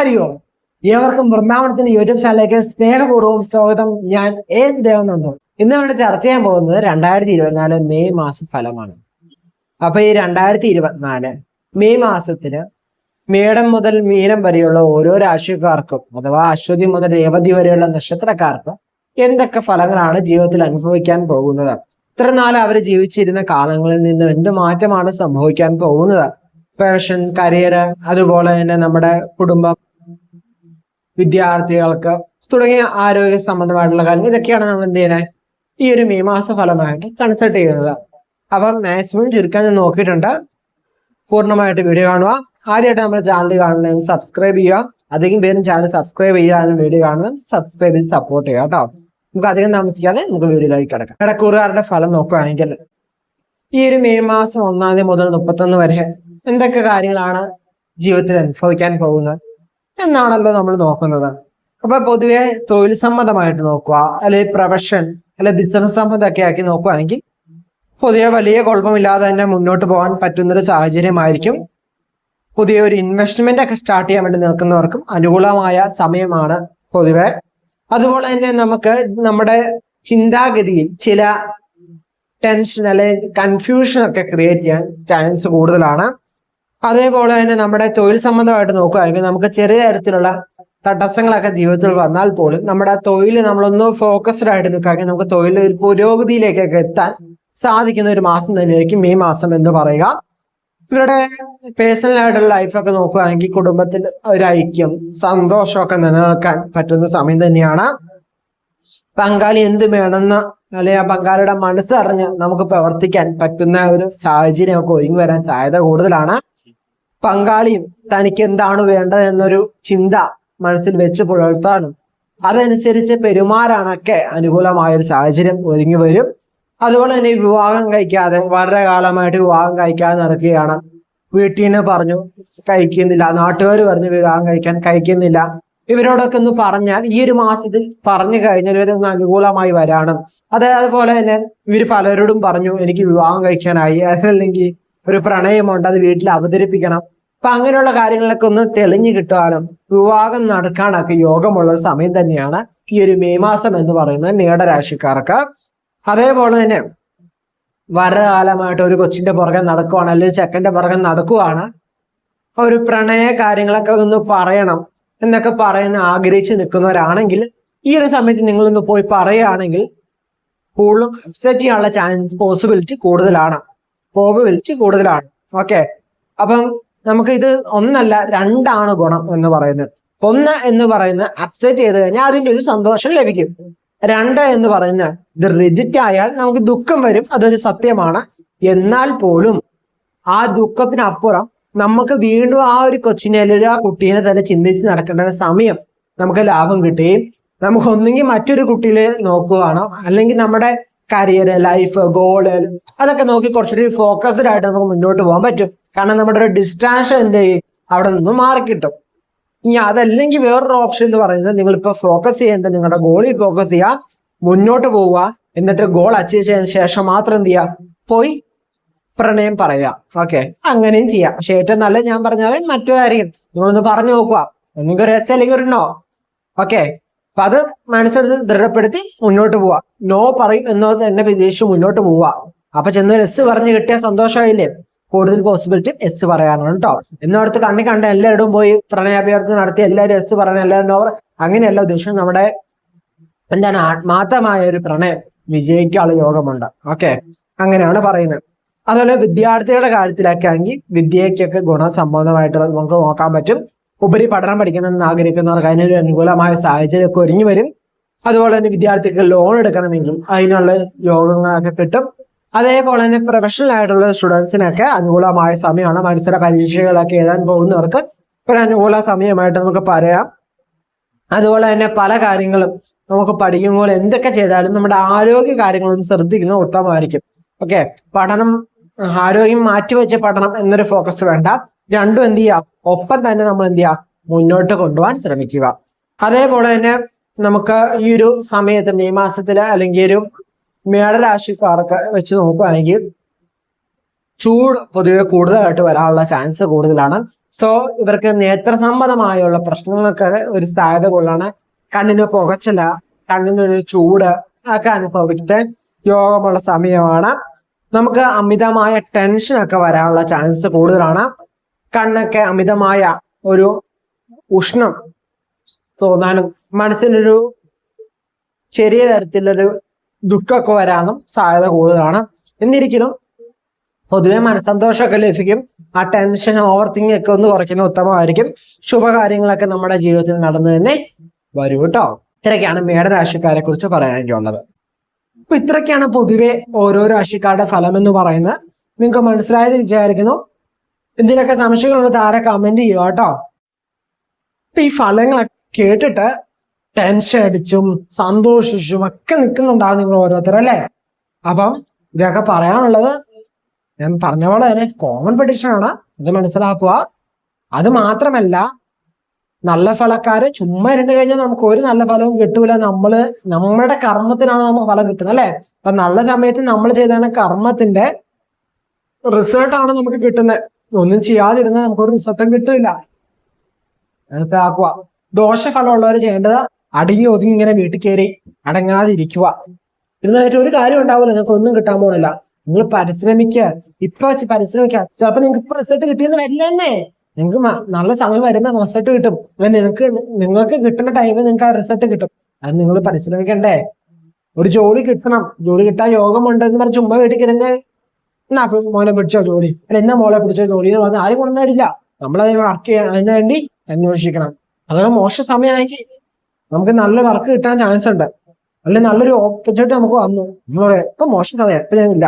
ഹരി ഓം. ഏവർക്കും വൃന്ദാവനത്തിന്റെ യൂട്യൂബ് ചാനലിലേക്ക് സ്നേഹപൂർവ്വം സ്വാഗതം. ഞാൻ എസ് ദേവനന്ദൻ. ഇന്ന് നമ്മൾ ചർച്ച ചെയ്യാൻ പോകുന്നത് 2024 മെയ് മാസ ഫലമാണ്. അപ്പൊ ഈ 2024 മെയ് മാസത്തിന് മേടം മുതൽ മീനം വരെയുള്ള ഓരോ രാശിക്കാർക്കും അഥവാ അശ്വതി മുതൽ രേവതി വരെയുള്ള നക്ഷത്രക്കാർക്കും എന്തൊക്കെ ഫലങ്ങളാണ് ജീവിതത്തിൽ അനുഭവിക്കാൻ പോകുന്നത്, ഇത്ര നാൾ അവർ ജീവിച്ചിരുന്ന കാലങ്ങളിൽ നിന്ന് എന്ത് മാറ്റമാണ് സംഭവിക്കാൻ പോകുന്നത്, പാഷൻ, കരിയർ, അതുപോലെ തന്നെ നമ്മുടെ കുടുംബം, വിദ്യാർത്ഥികൾക്ക് തുടങ്ങിയ ആരോഗ്യ സംബന്ധമായിട്ടുള്ള കാര്യങ്ങൾ, ഇതൊക്കെയാണ് നമ്മൾ എന്ത് ചെയ്യണേ ഈ ഒരു മെയ് മാസ ഫലമായിട്ട് കൺസൾട്ട് ചെയ്യുന്നത്. അപ്പം മാക്സിമം ചുരുക്കാൻ ഞാൻ നോക്കിയിട്ടുണ്ട്. പൂർണ്ണമായിട്ട് വീഡിയോ കാണുക. ആദ്യമായിട്ട് നമ്മുടെ ചാനൽ കാണണമെങ്കിൽ സബ്സ്ക്രൈബ് ചെയ്യുക. അധികം പേരും ചാനൽ സബ്സ്ക്രൈബ് ചെയ്യാനും വീഡിയോ കാണുന്നത് സബ്സ്ക്രൈബ് ചെയ്ത് സപ്പോർട്ട് ചെയ്യുക കേട്ടോ. നമുക്ക് അധികം താമസിക്കാതെ നമുക്ക് വീഡിയോയിലേക്ക് കിടക്കാം. ഇടക്കൂറുകാരുടെ ഫലം നോക്കുകയാണെങ്കിൽ ഈ ഒരു മെയ് മാസം 1 മുതൽ 31 വരെ എന്തൊക്കെ കാര്യങ്ങളാണ് ജീവിതത്തിൽ അനുഭവിക്കാൻ പോകുന്നത് എന്നാണല്ലോ നമ്മൾ നോക്കുന്നത്. അപ്പൊ പൊതുവെ തൊഴിൽ സംബന്ധമായിട്ട് നോക്കുക, അല്ലെങ്കിൽ പ്രൊഫഷൻ, അല്ലെങ്കിൽ ബിസിനസ് സംബന്ധമൊക്കെ ആക്കി നോക്കുകയാണെങ്കിൽ പൊതുവെ വലിയ കുഴപ്പമില്ലാതെ തന്നെ മുന്നോട്ട് പോകാൻ പറ്റുന്നൊരു സാഹചര്യമായിരിക്കും. പുതിയ ഒരു ഇൻവെസ്റ്റ്മെന്റ് ഒക്കെ സ്റ്റാർട്ട് ചെയ്യാൻ വേണ്ടി നിൽക്കുന്നവർക്കും അനുകൂലമായ സമയമാണ് പൊതുവെ. അതുപോലെ തന്നെ നമുക്ക് നമ്മുടെ ചിന്താഗതിയിൽ ചില ടെൻഷൻ അല്ലെങ്കിൽ കൺഫ്യൂഷൻ ഒക്കെ ക്രിയേറ്റ് ചെയ്യാൻ ചാൻസ് കൂടുതലാണ്. അതേപോലെ തന്നെ നമ്മുടെ തൊഴിൽ സംബന്ധമായിട്ട് നോക്കുകയാണെങ്കിൽ നമുക്ക് ചെറിയ തരത്തിലുള്ള തടസ്സങ്ങളൊക്കെ ജീവിതത്തിൽ വന്നാൽ പോലും നമ്മുടെ തൊഴിൽ നമ്മളൊന്ന് ഫോക്കസ്ഡ് ആയിട്ട് നിൽക്കുകയാണെങ്കിൽ നമുക്ക് തൊഴിൽ ഒരു പുരോഗതിയിലേക്കൊക്കെ എത്താൻ സാധിക്കുന്ന ഒരു മാസം തന്നെയായിരിക്കും മെയ് മാസം എന്ന് പറയുക. ഇവരുടെ പേഴ്സണൽ ആയിട്ടുള്ള ലൈഫൊക്കെ നോക്കുകയാണെങ്കിൽ കുടുംബത്തിൽ ഒരു ഐക്യം, സന്തോഷമൊക്കെ നിലനിൽക്കാൻ പറ്റുന്ന സമയം തന്നെയാണ്. പങ്കാളി എന്ത് വേണമെന്ന് അല്ലെങ്കിൽ ആ പങ്കാളിയുടെ മനസ്സറിഞ്ഞ് നമുക്ക് പ്രവർത്തിക്കാൻ പറ്റുന്ന ഒരു സാഹചര്യമൊക്കെ ഒരുങ്ങി വരാൻ സാധ്യത കൂടുതലാണ്. പങ്കാളിയും തനിക്ക് എന്താണ് വേണ്ടത് എന്നൊരു ചിന്ത മനസ്സിൽ വെച്ച് പുലർത്താനും അതനുസരിച്ച് പെരുമാറാനൊക്കെ അനുകൂലമായൊരു സാഹചര്യം ഒരുങ്ങി വരും. അതുപോലെ തന്നെ വിവാഹം കഴിക്കാതെ വളരെ കാലമായിട്ട് വിവാഹം കഴിക്കാതെ നടക്കുകയാണ്. വീട്ടിൽ നിന്ന് പറഞ്ഞു കഴിക്കുന്നില്ല, നാട്ടുകാർ പറഞ്ഞു വിവാഹം കഴിക്കുന്നില്ല, ഇവരോടൊക്കെ ഒന്ന് പറഞ്ഞാൽ ഈ ഒരു മാസത്തിൽ പറഞ്ഞു കഴിഞ്ഞാൽ ഇവരൊന്ന് അനുകൂലമായി വരാനും. അതേപോലെ തന്നെ ഇവർ പലരോടും പറഞ്ഞു എനിക്ക് വിവാഹം കഴിക്കാനായി, അതല്ലെങ്കിൽ ഒരു പ്രണയമുണ്ട്, അത് വീട്ടിൽ അവതരിപ്പിക്കണം. അപ്പൊ അങ്ങനെയുള്ള കാര്യങ്ങളൊക്കെ ഒന്ന് തെളിഞ്ഞു കിട്ടാനും വിവാഹം നടക്കാനൊക്കെ യോഗമുള്ള സമയം തന്നെയാണ് ഈ ഒരു മെയ് മാസം എന്ന് പറയുന്നത് മേടരാശിക്കാർക്ക്. അതേപോലെ തന്നെ വളരെ കാലമായിട്ട് ഒരു കൊച്ചിന്റെ പുറകെ നടക്കുവാണ്, അല്ലെങ്കിൽ ചെക്കന്റെ പുറകെ നടക്കുവാണ്, ഒരു പ്രണയ കാര്യങ്ങളൊക്കെ ഒന്ന് പറയണം എന്നൊക്കെ ആഗ്രഹിച്ച് നിൽക്കുന്നവരാണെങ്കിൽ ഈ ഒരു സമയത്ത് നിങ്ങളൊന്ന് പോയി പറയുകയാണെങ്കിൽ കൂടുതലും അപ്സെറ്റ് ചെയ്യാനുള്ള പോസിബിലിറ്റി കൂടുതലാണ്. ഓക്കെ. അപ്പം നമുക്ക് ഇത് 1 അല്ല 2 ഗുണം എന്ന് പറയുന്നത്. 1 എന്ന് പറയുന്നത് അപ്സെറ്റ് ചെയ്ത് കഴിഞ്ഞാൽ അതിൻ്റെ ഒരു സന്തോഷം ലഭിക്കും. 2 എന്ന് പറയുന്നത് ഇത് റിജക്റ്റ് ആയാൽ നമുക്ക് ദുഃഖം വരും, അതൊരു സത്യമാണ്. എന്നാൽ പോലും ആ ദുഃഖത്തിനപ്പുറം നമുക്ക് വീണ്ടും ആ ഒരു കൊച്ചിനെ അല്ലെങ്കിൽ ആ കുട്ടീനെ തന്നെ ചിന്തിച്ച് നടക്കേണ്ട സമയം നമുക്ക് ലാഭം കിട്ടുകയും നമുക്ക് ഒന്നെങ്കിൽ മറ്റൊരു കുട്ടിയെ നോക്കുകയാണോ അല്ലെങ്കിൽ നമ്മുടെ കരിയർ, ലൈഫ്, ഗോള് അതൊക്കെ നോക്കി കുറച്ചുകൂടി ഫോക്കസ്ഡ് ആയിട്ട് നമുക്ക് മുന്നോട്ട് പോകാൻ പറ്റും. കാരണം നമ്മുടെ ഒരു ഡിസ്ട്രാക്ഷൻ എന്ത് ചെയ്യും അവിടെ നിന്ന് മാറിക്കിട്ടും. ഇനി അതല്ലെങ്കിൽ വേറൊരു ഓപ്ഷൻ എന്ന് പറയുന്നത് നിങ്ങളിപ്പോൾ ഫോക്കസ് ചെയ്യേണ്ടത് നിങ്ങളുടെ ഗോളിൽ ഫോക്കസ് ചെയ്യുക, മുന്നോട്ട് പോവുക, എന്നിട്ട് ഗോൾ അച്ചീവ് ചെയ്തതിനു ശേഷം മാത്രം എന്ത് ചെയ്യുക, പോയി പ്രണയം പറയുക. ഓക്കെ, അങ്ങനെയും ചെയ്യാം. പക്ഷെ ഏറ്റവും നല്ലത് ഞാൻ പറഞ്ഞാൽ മറ്റേതായിരിക്കും. നിങ്ങളൊന്ന് പറഞ്ഞു നോക്കുക, നിങ്ങൾക്ക് ഒരു എസ് അല്ലെങ്കിൽ ഒരു നോ. ഓക്കെ, അപ്പൊ അത് മനസ്സിൽ ദൃഢപ്പെടുത്തി മുന്നോട്ട് പോവുക. നോ പറയും എന്നത് തന്നെ വിദേശിച്ച് മുന്നോട്ട് പോവുക. അപ്പൊ ചെന്നൊരു എസ് പറഞ്ഞു കിട്ടിയ സന്തോഷമായില്ലേ? കൂടുതൽ പോസിബിലിറ്റി എസ് പറയാനാണ് കേട്ടോ. എന്നോടത്ത് കണ്ട എല്ലാവരും പോയി പ്രണയാഭ്യർത്ഥന നടത്തി എല്ലാവരും എസ് പറയണം, എല്ലാവരും നോ. അങ്ങനെയല്ല ഉദ്ദേശം. നമ്മുടെ ആത്മാർത്ഥമായ ഒരു പ്രണയം വിജയിക്കാനുള്ള യോഗമുണ്ട്. ഓക്കെ, അങ്ങനെയാണ് പറയുന്നത്. അതുപോലെ വിദ്യാർത്ഥികളുടെ കാര്യത്തിലൊക്കെ ആണെങ്കിൽ വിദ്യയ്ക്കൊക്കെ ഗുണസംബന്ധമായിട്ട് നമുക്ക് നോക്കാൻ പറ്റും. ഉപരിപഠനം പഠിക്കണമെന്ന് ആഗ്രഹിക്കുന്നവർക്ക് അതിനൊരു അനുകൂലമായ സാഹചര്യമൊക്കെ ഒരുങ്ങി വരും. അതുപോലെ തന്നെ വിദ്യാർത്ഥികൾക്ക് ലോൺ എടുക്കണമെങ്കിൽ അതിനുള്ള യോഗങ്ങളൊക്കെ കിട്ടും. അതേപോലെ തന്നെ പ്രൊഫഷണൽ ആയിട്ടുള്ള സ്റ്റുഡൻസിനൊക്കെ അനുകൂലമായ സമയമാണ്. മത്സര പരീക്ഷകളൊക്കെ എഴുതാൻ പോകുന്നവർക്ക് ഒരു അനുകൂല സമയമായിട്ട് നമുക്ക് പറയാം. അതുപോലെ തന്നെ പല കാര്യങ്ങളും നമുക്ക് പഠിക്കുമ്പോൾ എന്തൊക്കെ ചെയ്താലും നമ്മുടെ ആരോഗ്യ കാര്യങ്ങളൊന്നും ശ്രദ്ധിക്കുന്നത് ഉത്തമമായിരിക്കും. ഓക്കെ, പഠനം ആരോഗ്യം മാറ്റിവെച്ച പഠനം എന്നൊരു ഫോക്കസ് വേണ്ട. രണ്ടും എന്ത് ചെയ്യുക, ഒപ്പം തന്നെ നമ്മൾ എന്ത് ചെയ്യുക, മുന്നോട്ട് കൊണ്ടുപോകാൻ ശ്രമിക്കുക. അതേപോലെ തന്നെ നമുക്ക് ഈ ഒരു സമയത്ത് മെയ് മാസത്തില് അല്ലെങ്കിൽ ഒരു മേടരാശിക്കാർക്ക് വെച്ച് നോക്കുകയാണെങ്കിൽ ചൂട് പൊതുവെ കൂടുതലായിട്ട് വരാനുള്ള ചാൻസ് കൂടുതലാണ്. സോ ഇവർക്ക് നേത്ര സംബന്ധമായുള്ള പ്രശ്നങ്ങൾക്ക് ഒരു സാധ്യത കൂടുതലാണ്. കണ്ണിന് പുകച്ചില, കണ്ണിനൊരു ചൂട് ഒക്കെ അനുഭവിക്കുന്ന യോഗമുള്ള സമയമാണ്. നമുക്ക് അമിതമായ ടെൻഷൻ ഒക്കെ വരാനുള്ള ചാൻസ് കൂടുതലാണ്. കണ്ണൊക്കെ അമിതമായ ഒരു ഉഷ്ണം തോന്നാനും മനസ്സിനൊരു ചെറിയ തരത്തിലൊരു ദുഃഖമൊക്കെ വരാനും സാധ്യത കൂടുതലാണ്. എന്നിരിക്കലും പൊതുവെ മനസ്സന്തോഷമൊക്കെ ലഭിക്കും. ആ ടെൻഷൻ, ഓവർ തിങ്കിങ് ഒക്കെ ഒന്ന് കുറയ്ക്കുന്നത് ഉത്തമമായിരിക്കും. ശുഭകാര്യങ്ങളൊക്കെ നമ്മുടെ ജീവിതത്തിൽ നടന്നു തന്നെ വരും കേട്ടോ. ഇത്രയൊക്കെയാണ് മേടരാശിക്കാരെ കുറിച്ച് പറയാനുള്ളത്. അപ്പൊ ഇത്രയൊക്കെയാണ് പൊതുവെ ഓരോ രാശിക്കാരുടെ ഫലം എന്ന് പറയുന്നത്. നിങ്ങൾക്ക് മനസ്സിലായത് വിചാരിക്കുന്നു. ഇതിനൊക്കെ സംശയങ്ങളുണ്ട് താരെ കമന്റ് ചെയ്യുക കേട്ടോ. അപ്പൊ ഈ ഫലങ്ങളൊക്കെ കേട്ടിട്ട് ടെൻഷൻ അടിച്ചും സന്തോഷിച്ചും ഒക്കെ നിൽക്കുന്നുണ്ടാവും നിങ്ങൾ ഓരോരുത്തരല്ലേ. അപ്പം ഇതൊക്കെ പറയാനുള്ളത് ഞാൻ പറഞ്ഞ പോലെ തന്നെ കോമൺ പ്രഡിക്ഷൻ ആണ്, ഇത് മനസ്സിലാക്കുക. അത് മാത്രമല്ല, നല്ല ഫലക്കാര് ചുമ്മാ ഇരുന്ന് കഴിഞ്ഞാൽ നമുക്ക് ഒരു നല്ല ഫലവും കിട്ടൂല. നമ്മുടെ കർമ്മത്തിനാണ് നമുക്ക് ഫലം കിട്ടുന്നത് അല്ലെ. അപ്പൊ നല്ല സമയത്ത് നമ്മൾ ചെയ്ത കർമ്മത്തിന്റെ റിസൾട്ടാണ് നമുക്ക് കിട്ടുന്നത്. ഒന്നും ചെയ്യാതിരുന്നാൽ നമുക്കൊരു റിസൾട്ടും കിട്ടില്ല, മനസ്സിലാക്കുക. ദോഷഫലമുള്ളവർ ചെയ്യേണ്ടത് അടങ്ങി ഒതുങ്ങി ഇങ്ങനെ വീട്ടിൽ കയറി അടങ്ങാതിരിക്കുക. ഇരുന്നിട്ട് ഒരു കാര്യം ഉണ്ടാവില്ല, നിങ്ങൾക്ക് ഒന്നും കിട്ടാൻ പോണില്ല. നിങ്ങൾ പരിശ്രമിക്കുക, ഇപ്പൊ പരിശ്രമിക്കുക. ചിലപ്പോ നിങ്ങൾക്ക് ഇപ്പൊ റിസൾട്ട് കിട്ടിയെന്ന് വരില്ല തന്നെ. നിങ്ങൾക്ക് നല്ല സമയം വരുമ്പോൾ റിസൾട്ട് കിട്ടും. അല്ലെ നിങ്ങൾക്ക് കിട്ടുന്ന ടൈമിൽ നിങ്ങൾക്ക് ആ റിസൾട്ട് കിട്ടും. അത് നിങ്ങൾ പരിശ്രമിക്കണ്ടേ. ഒരു ജോലി കിട്ടണം, ജോലി കിട്ടാൻ യോഗമുണ്ട് എന്ന് പറഞ്ഞ് ചുമ്മാ വീട്ടിൽ കിടന്ന് എന്നാ മോനെ പിടിച്ചോ ജോലി, അല്ല എന്നാ മോളെ പിടിച്ചോ ജോലി എന്ന് പറഞ്ഞാൽ ആരും കൊണ്ടുവരില്ല. നമ്മളത് വർക്ക് ചെയ്യണം, അതിനു വേണ്ടി അന്വേഷിക്കണം. അതുപോലെ മോശം സമയമാണെങ്കിൽ നമുക്ക് നല്ല വർക്ക് കിട്ടാൻ ചാൻസ് ഉണ്ട്. അല്ലെങ്കിൽ നല്ലൊരു ഓപ്പർച്യൂണിറ്റി നമുക്ക് വന്നു, നമ്മൾ പറയാം ഇപ്പൊ മോശം സമയം, ഇപ്പൊ ഞാനില്ല,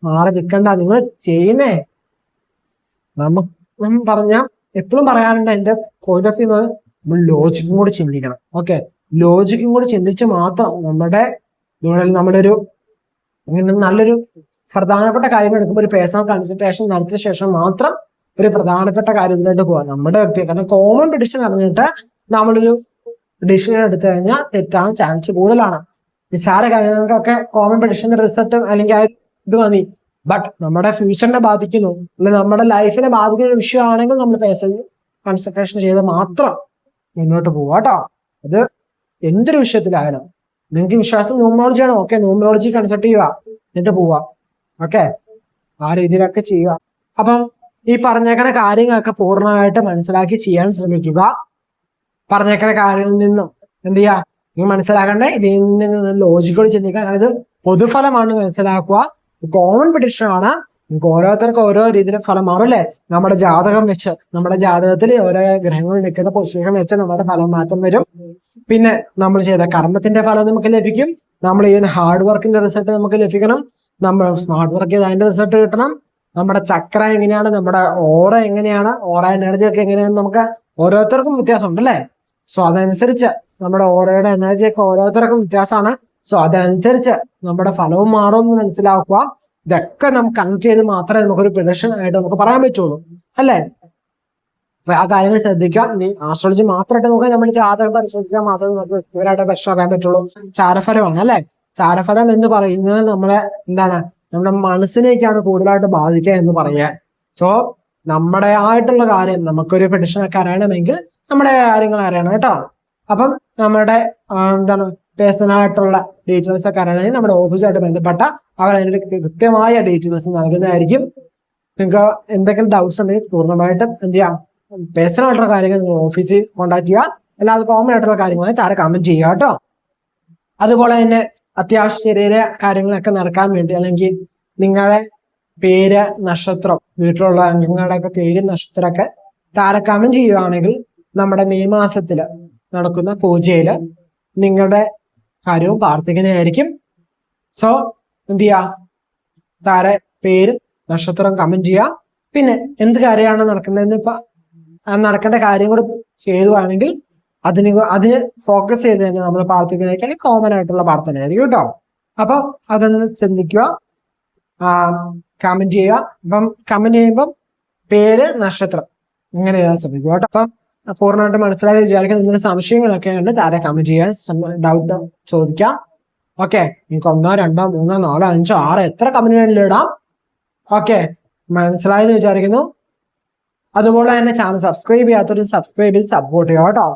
മാറി നിൽക്കണ്ട, നിങ്ങൾ ചെയ്യുന്നേ. നമുക്ക് പറഞ്ഞ എപ്പോഴും പറയാറുണ്ട്, എന്റെ പോയിന്റ് ഓഫ് വ്യൂ എന്ന് പറഞ്ഞാൽ നമ്മൾ ലോജിക്കും കൂടി ചിന്തിക്കണം. ഓക്കെ, ലോജിക്കും കൂടി ചിന്തിച്ച് മാത്രം നമ്മുടെ നമ്മളൊരു നല്ലൊരു പ്രധാനപ്പെട്ട കാര്യങ്ങൾ എടുക്കുമ്പോൾ ഒരു പേഴ്സണൽ കൺസൾട്ടേഷൻ നടത്തിയ ശേഷം മാത്രം ഒരു പ്രധാനപ്പെട്ട കാര്യത്തിലോട്ട് പോവാം. നമ്മുടെ വ്യക്തി, കാരണം കോമൺ പ്രഡിക്ഷൻ അറിഞ്ഞിട്ട് നമ്മളൊരു ഡിസിഷൻ എടുത്തു കഴിഞ്ഞാൽ തെറ്റാൻ ചാൻസ് കൂടുതലാണ്. നിസ്സാര കാര്യങ്ങൾക്കൊക്കെ കോമൺ പ്രഡിക്ഷന്റെ റിസൾട്ട് അല്ലെങ്കിൽ ആ ഇത് മതി. ബട്ട് നമ്മുടെ ഫ്യൂച്ചറിനെ ബാധിക്കുന്നു, അല്ലെങ്കിൽ നമ്മുടെ ലൈഫിനെ ബാധിക്കുന്ന ഒരു വിഷയമാണെങ്കിൽ നമ്മൾ പേഴ്സണൽ കൺസൾട്ടേഷൻ ചെയ്ത് മാത്രം മുന്നോട്ട് പോവാ കേട്ടോ. അത് എന്തൊരു വിഷയത്തിലായാലും നിങ്ങൾക്ക് വിശ്വാസം ന്യൂമറോളജി ആണോ, ഓക്കെ, ന്യൂമറോളജി കൺസൾട്ട് ചെയ്യുക, എന്നിട്ട് പോവാ. ഓക്കെ, ആ രീതിയിലൊക്കെ ചെയ്യുക. അപ്പം ഈ പറഞ്ഞേക്കണ കാര്യങ്ങളൊക്കെ പൂർണ്ണമായിട്ട് മനസ്സിലാക്കി ചെയ്യാൻ ശ്രമിക്കുക. പറഞ്ഞേക്കണ കാര്യങ്ങളിൽ നിന്നും എന്ത് ചെയ്യാ, നിങ്ങൾ മനസ്സിലാക്കണ്ടേ, ഇതിൽ നിന്ന് ലോജിക്കോട് ചിന്തിക്കാൻ. ഇത് പൊതുഫലമാണ് മനസ്സിലാക്കുക. കോമൺ പ്രഡിക്ഷൻ ആണ്. നിങ്ങൾക്ക് ഓരോരുത്തർക്കും ഓരോ രീതിയിലും ഫലം മാറും അല്ലേ. നമ്മുടെ ജാതകം വെച്ച്, നമ്മുടെ ജാതകത്തിൽ ഓരോ ഗ്രഹങ്ങൾ നിൽക്കുന്ന പൊസിഷൻ വെച്ച് നമ്മുടെ ഫലം മാറ്റം വരും. പിന്നെ നമ്മൾ ചെയ്ത കർമ്മത്തിന്റെ ഫലം നമുക്ക് ലഭിക്കും. നമ്മൾ ചെയ്യുന്ന ഹാർഡ് വർക്കിന്റെ റിസൾട്ട് നമുക്ക് ലഭിക്കണം. നമ്മൾ സ്മാർട്ട് വർക്ക് ചെയ്ത് അതിന്റെ റിസൾട്ട് കിട്ടണം. നമ്മുടെ ചക്ര എങ്ങനെയാണ്, നമ്മുടെ ഓറ എങ്ങനെയാണ്, ഓറ എനർജി ഒക്കെ എങ്ങനെയാണ്, നമുക്ക് ഓരോരുത്തർക്കും വ്യത്യാസമുണ്ട് അല്ലേ. സോ അതനുസരിച്ച് നമ്മുടെ ഓറയുടെ എനർജി ഒക്കെ ഓരോരുത്തർക്കും വ്യത്യാസമാണ്. സോ അതനുസരിച്ച് നമ്മുടെ ഫലവും മാറും എന്ന് മനസ്സിലാക്കുക. ഇതൊക്കെ നമുക്ക് കണക്ട് ചെയ്ത് മാത്രമേ നമുക്കൊരു പ്രഡിക്ഷൻ ആയിട്ട് നമുക്ക് പറയാൻ പറ്റുള്ളൂ അല്ലേ. അപ്പൊ ആ കാര്യങ്ങൾ ശ്രദ്ധിക്കാം. ആസ്ട്രോളജി മാത്രമായിട്ട് നമുക്ക് നമ്മുടെ ജാതകം പരിശോധിക്കാൻ മാത്രമേ നമുക്ക് വ്യക്തിപരമായിട്ട് പ്രശ്നം അറിയാൻ പറ്റുള്ളൂ. ചാരഫലമാണ് അല്ലെ. ചാരഫലം എന്ന് പറയുന്നത് നമ്മളെ എന്താണ്, നമ്മുടെ മനസ്സിലേക്കാണ് കൂടുതലായിട്ട് ബാധിക്കുക എന്ന് പറയുക. സോ നമ്മുടെ ആയിട്ടുള്ള കാര്യം നമുക്കൊരു പ്രഡിക്ഷൻ ഒക്കെ അറിയണമെങ്കിൽ നമ്മുടെ കാര്യങ്ങൾ അറിയണം കേട്ടോ. അപ്പം നമ്മുടെ എന്താണ് പേഴ്സണൽ ആയിട്ടുള്ള ഡീറ്റെയിൽസ് ഒക്കെ അറിയണമെങ്കിൽ നമ്മുടെ ഓഫീസുമായിട്ട് ബന്ധപ്പെട്ട അവർ അതിന്റെ കൃത്യമായ ഡീറ്റെയിൽസ് നൽകുന്നതായിരിക്കും. നിങ്ങൾക്ക് എന്തെങ്കിലും ഡൗട്ട്സ് ഉണ്ടെങ്കിൽ പൂർണ്ണമായിട്ടും എന്ത് ചെയ്യാം, പേഴ്സണൽ ആയിട്ടുള്ള കാര്യങ്ങൾ നിങ്ങൾ ഓഫീസിൽ കോൺടാക്ട് ചെയ്യുക. അല്ലാതെ കോമൺ ആയിട്ടുള്ള കാര്യങ്ങളായി താരെ കമന്റ് ചെയ്യുക കേട്ടോ. അതുപോലെ തന്നെ അത്യാവശ്യ ചെറിയ കാര്യങ്ങളൊക്കെ നടക്കാൻ വേണ്ടി, അല്ലെങ്കിൽ നിങ്ങളുടെ പേര്, നക്ഷത്രം, വീട്ടിലുള്ള അംഗങ്ങളുടെ ഒക്കെ പേര്, നക്ഷത്രമൊക്കെ താരെ കമന്റ് ചെയ്യുകയാണെങ്കിൽ നമ്മുടെ മെയ് മാസത്തില് നടക്കുന്ന പൂജയില് നിങ്ങളുടെ കാര്യവും പ്രാർത്ഥിക്കുന്നതായിരിക്കും. സോ എന്ത് ചെയ്യാ, താരെ പേരും നക്ഷത്രം കമന്റ് ചെയ്യുക. പിന്നെ എന്ത് കാര്യമാണ് നടക്കേണ്ടതെന്ന് ഇപ്പൊ നടക്കേണ്ട കാര്യം കൂടി ചെയ്തുവാണെങ്കിൽ അതിന് ഫോക്കസ് ചെയ്ത് തന്നെ നമ്മൾ പ്രാർത്ഥിക്കുന്നതായിരിക്കും കോമൺ ആയിട്ടുള്ള പ്രാർത്ഥനയായിരിക്കും കേട്ടോ. അപ്പൊ അതൊന്ന് ചിന്തിക്കുക, കമന്റ് ചെയ്യുക. അപ്പം കമന്റ് ചെയ്യുമ്പം പേര്, നക്ഷത്രം ഇങ്ങനെ എഴുതാൻ ശ്രമിക്കുക കേട്ടോ. അപ്പം പൂർണ്ണമായിട്ട് മനസ്സിലായി വിചാരിക്കാൻ നിങ്ങളുടെ സംശയങ്ങളൊക്കെ ഉണ്ട് താരെ കമന്റ് ചെയ്യാൻ, ഡൗട്ട് ചോദിക്കാം. ഓക്കെ, നിങ്ങൾക്ക് 1, 2, 3, 4, 5, 6 എത്ര കമന്റ് വേണമെങ്കിലും ഇടാം. ഓക്കെ, മനസ്സിലായെന്ന് വിചാരിക്കുന്നു. അതുപോലെ തന്നെ ചാനൽ സബ്സ്ക്രൈബ് ചെയ്യാത്തവരും സബ്സ്ക്രൈബ് ചെയ്ത് സപ്പോർട്ട് ചെയ്യുക കേട്ടോ.